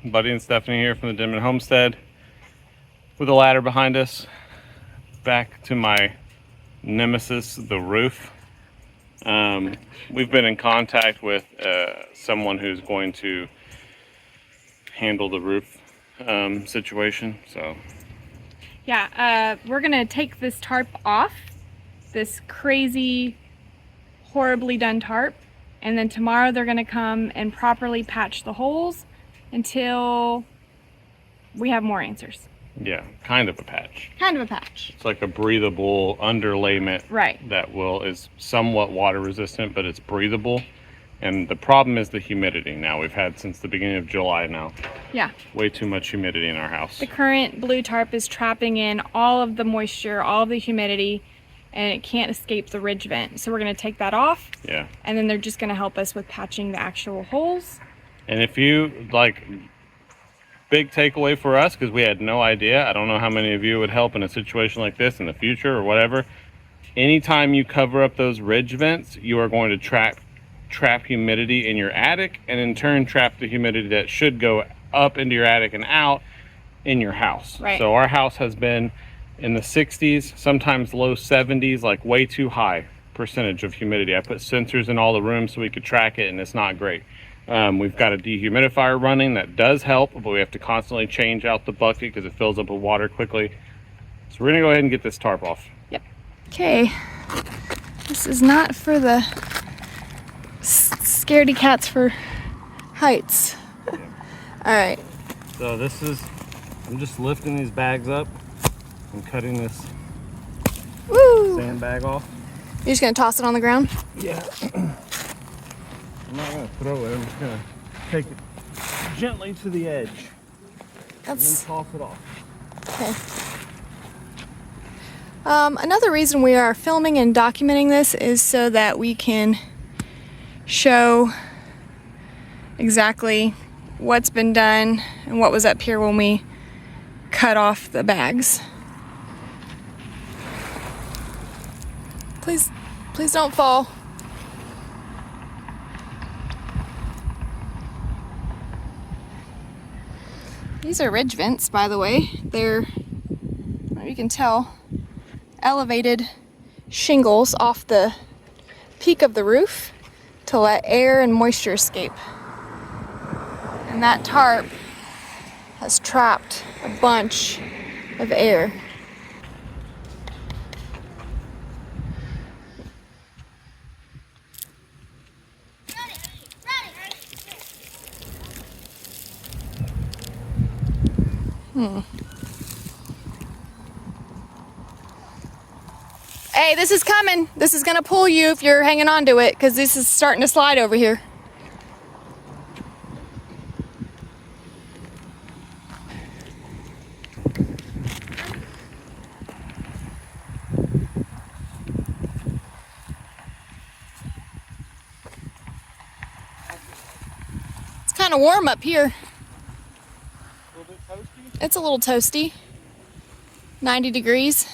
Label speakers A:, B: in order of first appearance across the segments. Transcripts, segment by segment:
A: Buddy and Stephanie here from the Denman Homestead with a ladder behind us. Back to my nemesis, the roof. We've been in contact with someone who's going to handle the roof situation. So
B: yeah, we're gonna take this tarp off, this crazy, horribly done tarp, and then tomorrow they're gonna come and properly patch the holes until we have more answers.
A: yeah, kind of a patch.
B: Kind of a patch.
A: It's like a breathable underlayment,
B: Right.
A: that is somewhat water resistant, but it's breathable. And the problem is the humidity. Now we've had since the beginning of July now.
B: Yeah.
A: Way too much humidity in our house.
B: The current blue tarp is trapping in all of the moisture, all of the humidity, and it can't escape the ridge vent. So we're gonna take that off.
A: Yeah.
B: And then they're just gonna help us with patching the actual holes.
A: And if you like, big takeaway for us, because we had no idea, I don't know how many of you would help in a situation like this in the future or whatever. Anytime you cover up those ridge vents, you are going to trap humidity in your attic, and in turn trap the humidity that should go up into your attic and out in your house.
B: Right.
A: So our house has been in the 60s, sometimes low 70s, like way too high percentage of humidity. I put sensors in all the rooms so we could track it, and it's not great. We've got a dehumidifier running that does help, but we have to constantly change out the bucket because it fills up with water quickly. So we're gonna go ahead and get this tarp off.
B: Yep. Okay. This is not for the scaredy cats for heights.
A: Yeah.
B: All right.
A: So I'm just lifting these bags up and cutting this
B: Woo!
A: sandbag off.
B: You're just gonna toss it on the ground?
A: Yeah. I'm not gonna throw it, I'm just gonna take it gently to the edge and then toss it off.
B: Okay. Another reason we are filming and documenting this is so that we can show exactly what's been done and what was up here when we cut off the bags. Please don't fall. These are ridge vents, by the way. They're, you can tell, elevated shingles off the peak of the roof to let air and moisture escape. And that tarp has trapped a bunch of air. Hey, this is coming. This is gonna pull you if you're hanging on to it, because this is starting to slide over here. It's kind of warm up here.
A: A little bit toasty?
B: It's a little toasty. 90 degrees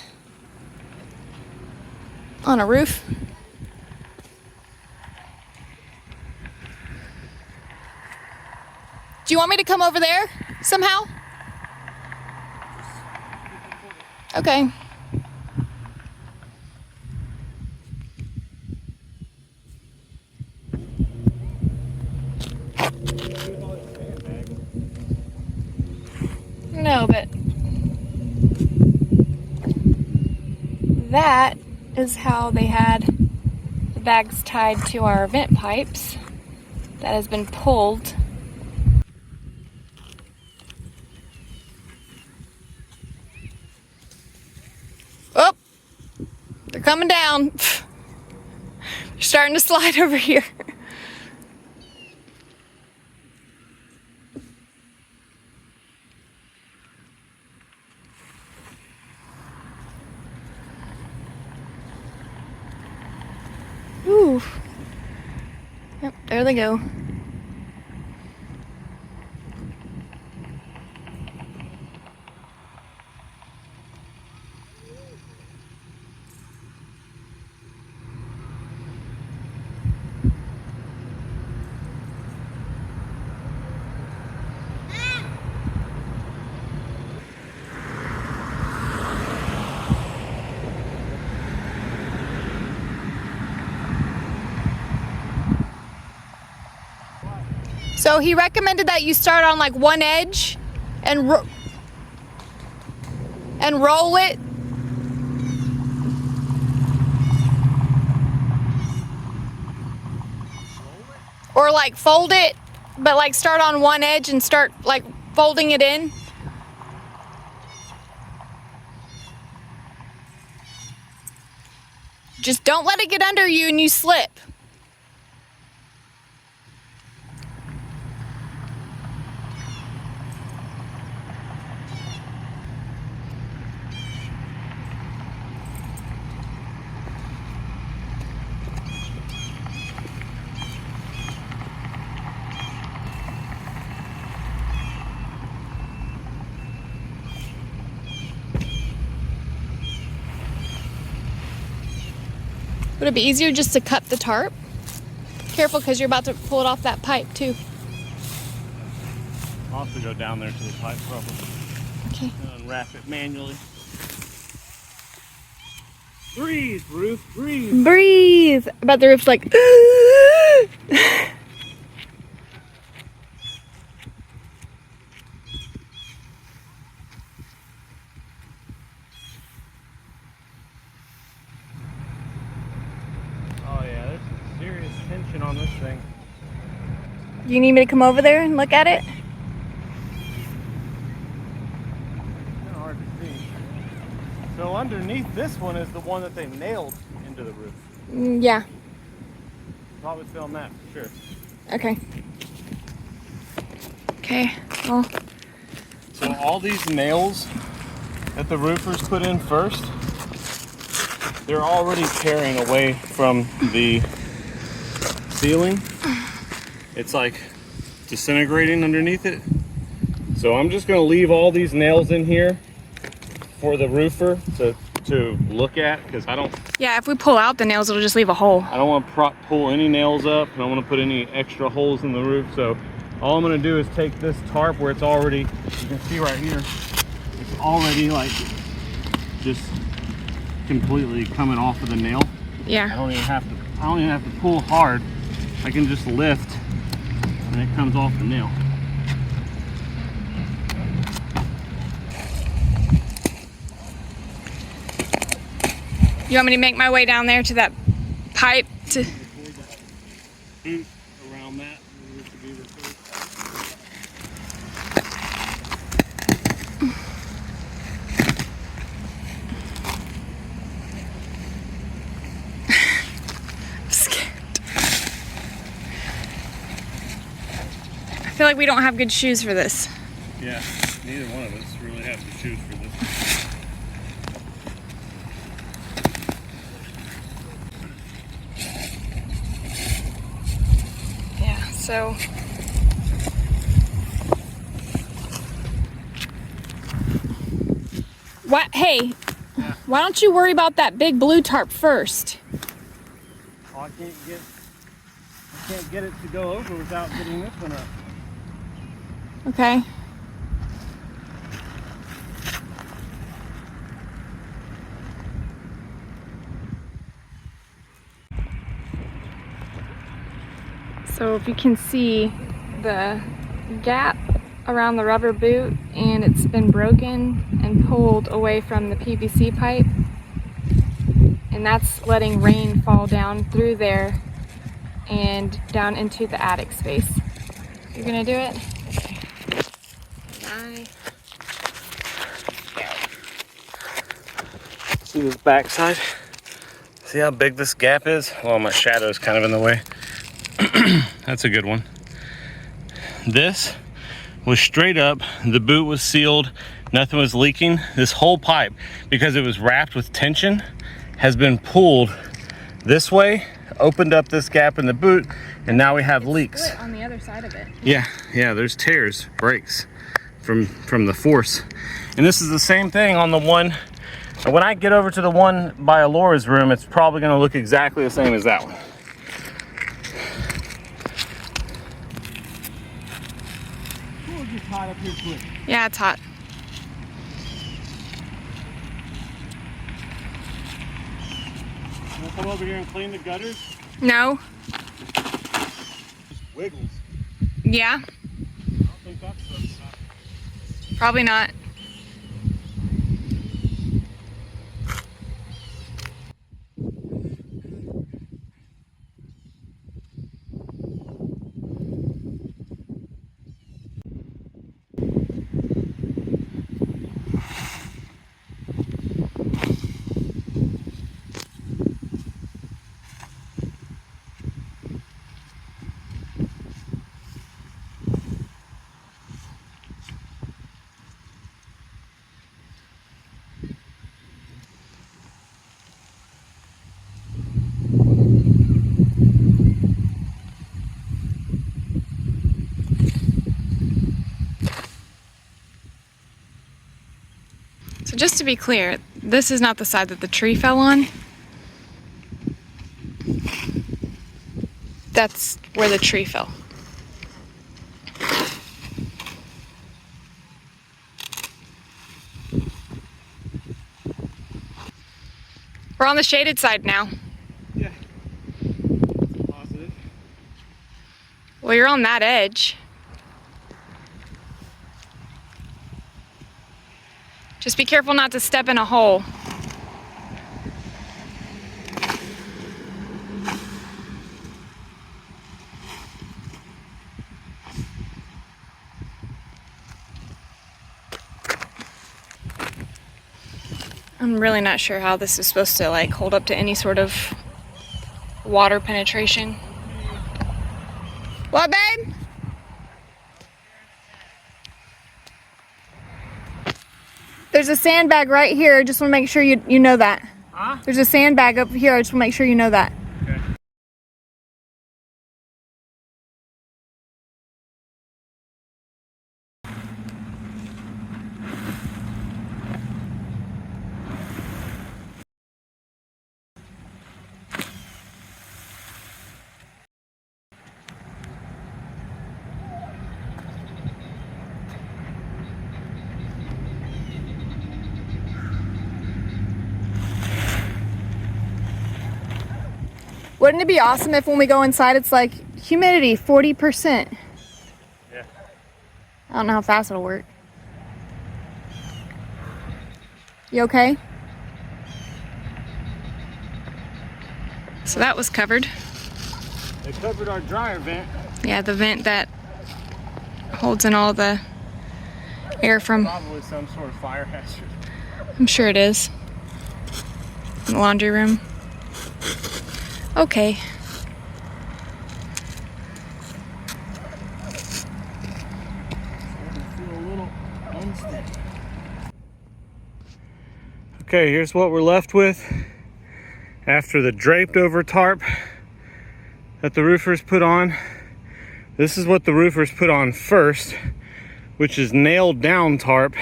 B: on a roof. Do you want me to come over there somehow? Okay. No, but that is how they had the bags tied to our vent pipes. That has been pulled. Oh, they're coming down. They're starting to slide over here. Ooh. Yep, there they go. So he recommended that you start on like one edge and roll it. Or like fold it, but like start on one edge and start like folding it in. Just don't let it get under you and you slip. Would it be easier just to cut the tarp? Careful, because you're about to pull it off that pipe too.
A: I'll have to go down there to the pipe probably.
B: Okay.
A: And unwrap it manually. Breathe, Ruth, breathe.
B: Breathe. I bet the roof's like.
A: Oh yeah, there's some serious tension on this thing.
B: You need me to come over there and look at it?
A: Kind of hard to see. So underneath this one is the one that they nailed into the roof.
B: Yeah.
A: Probably film that for sure.
B: Okay. Okay. Well.
A: So all these nails that the roofers put in first, they're already tearing away from the ceiling. It's like disintegrating underneath it. So I'm just gonna leave all these nails in here for the roofer to look at, because I don't
B: Yeah, if we pull out the nails, it'll just leave a hole.
A: want to pull any nails up. I don't want to put any extra holes in the roof. So all I'm gonna do is take this tarp where it's already, you can see right here, it's already like just completely coming off of the nail.
B: Yeah.
A: I don't even have to pull hard. I can just lift and it comes off the nail.
B: You want me to make my way down there to that pipe to?
A: Boot around that needs to be replaced.
B: I'm scared. I feel like we don't have good shoes for this.
A: Yeah, neither one of us really have to choose for this.
B: Yeah, so. What? Hey, why don't you worry about that big blue tarp first?
A: Oh, I can't get it to go over without getting this one up.
B: Okay. So if you can see the gap around the rubber boot, and it's been broken and pulled away from the PVC pipe, and that's letting rain fall down through there and down into the attic space. You're gonna do it? Okay. Bye.
A: See this backside? See how big this gap is? Well, my shadow is kind of in the way. That's a good one. This was straight up, the boot was sealed, nothing was leaking. This whole pipe, because it was wrapped with tension, has been pulled this way, opened up this gap in the boot, and now we have leaks.
B: Split on the other side of it.
A: Yeah, there's tears, breaks from the force. And this is the same thing on the one. When I get over to the one by Alora's room, it's probably gonna look exactly the same as that one. Hot up here quick.
B: Yeah, it's hot.
A: Wanna come over here and clean the gutters?
B: No?
A: Just wiggles.
B: Yeah,
A: I don't think that's supposed to stop.
B: probably not. So just to be clear, this is not the side that the tree fell on. That's where the tree fell. We're on the shaded side now.
A: Yeah. Positive.
B: Well, you're on that edge. Just be careful not to step in a hole. I'm really not sure how this is supposed to like hold up to any sort of water penetration. What, babe? There's a sandbag right here. Just want to make sure you know that.
A: Huh?
B: There's a sandbag up here. I just want to make sure you know that.
A: Okay.
B: Wouldn't it be awesome if when we go inside it's like humidity 40%?
A: Yeah.
B: I don't know how fast it'll work. You okay? So that was covered.
A: They covered our dryer vent.
B: Yeah, the vent that holds in all the air from,
A: Probably some sort of fire hazard.
B: I'm sure it is. In the laundry room. Okay.
A: Okay, here's what we're left with after the draped over tarp that the roofers put on. This is what the roofers put on first, which is nailed down tarp,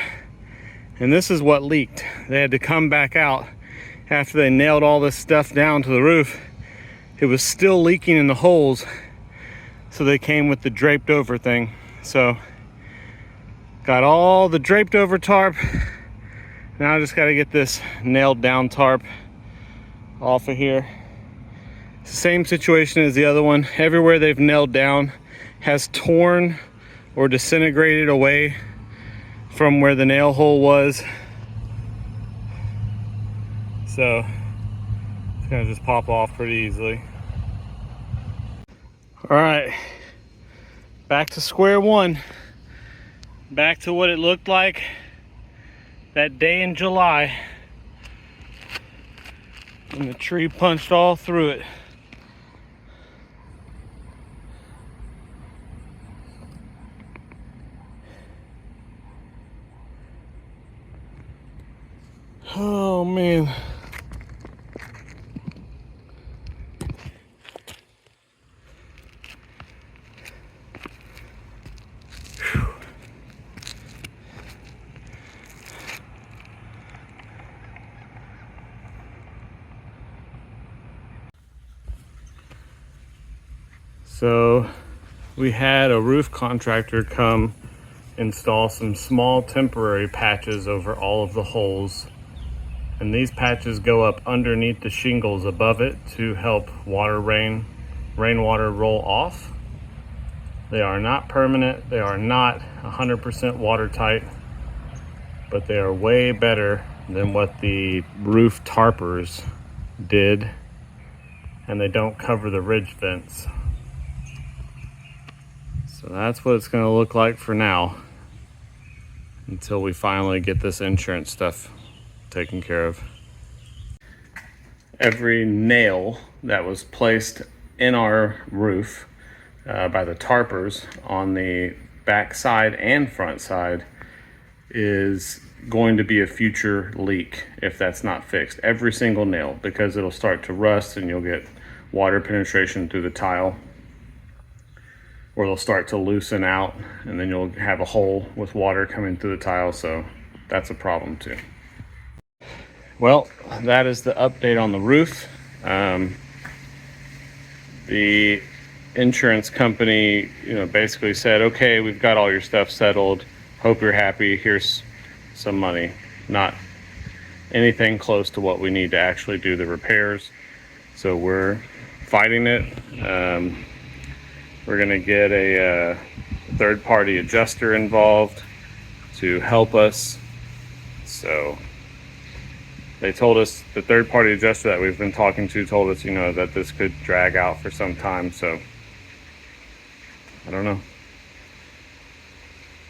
A: and this is what leaked. They had to come back out after they nailed all this stuff down to the roof. It was still leaking in the holes, so they came with the draped over thing. So got all the draped over tarp. Now I just got to get this nailed down tarp off of here. It's the same situation as the other one. Everywhere they've nailed down has torn or disintegrated away from where the nail hole was. So it's gonna just pop off pretty easily. All right, back to square one. Back to what it looked like that day in July when the tree punched all through it. Oh man. So we had a roof contractor come install some small temporary patches over all of the holes, and these patches go up underneath the shingles above it to help rainwater roll off. They are not permanent. They are not 100% watertight, but they are way better than what the roof tarpers did, and they don't cover the ridge vents. So that's what it's going to look like for now, until we finally get this insurance stuff taken care of. Every nail that was placed in our roof by the tarpers on the back side and front side is going to be a future leak if that's not fixed. Every single nail, because it'll start to rust and you'll get water penetration through the tile, or they'll start to loosen out and then you'll have a hole with water coming through the tile. So that's a problem too. Well, that is the update on the roof. The insurance company, basically said, okay, we've got all your stuff settled. Hope you're happy. Here's some money. Not anything close to what we need to actually do the repairs. So we're fighting it. We're gonna get a third-party adjuster involved to help us. So they told us, the third-party adjuster that we've been talking to told us, that this could drag out for some time. So I don't know.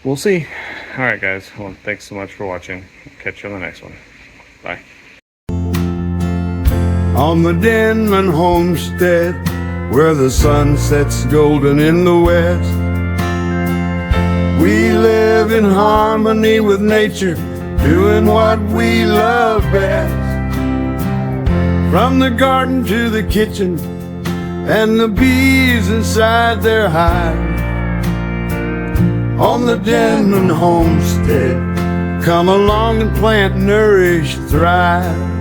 A: We'll see. All right, guys. Well, thanks so much for watching. Catch you on the next one. Bye.
C: On the Denman homestead, where the sun sets golden in the west, we live in harmony with nature, doing what we love best. From the garden to the kitchen, and the bees inside their hive. On the Denman homestead, come along and plant, nourish, thrive.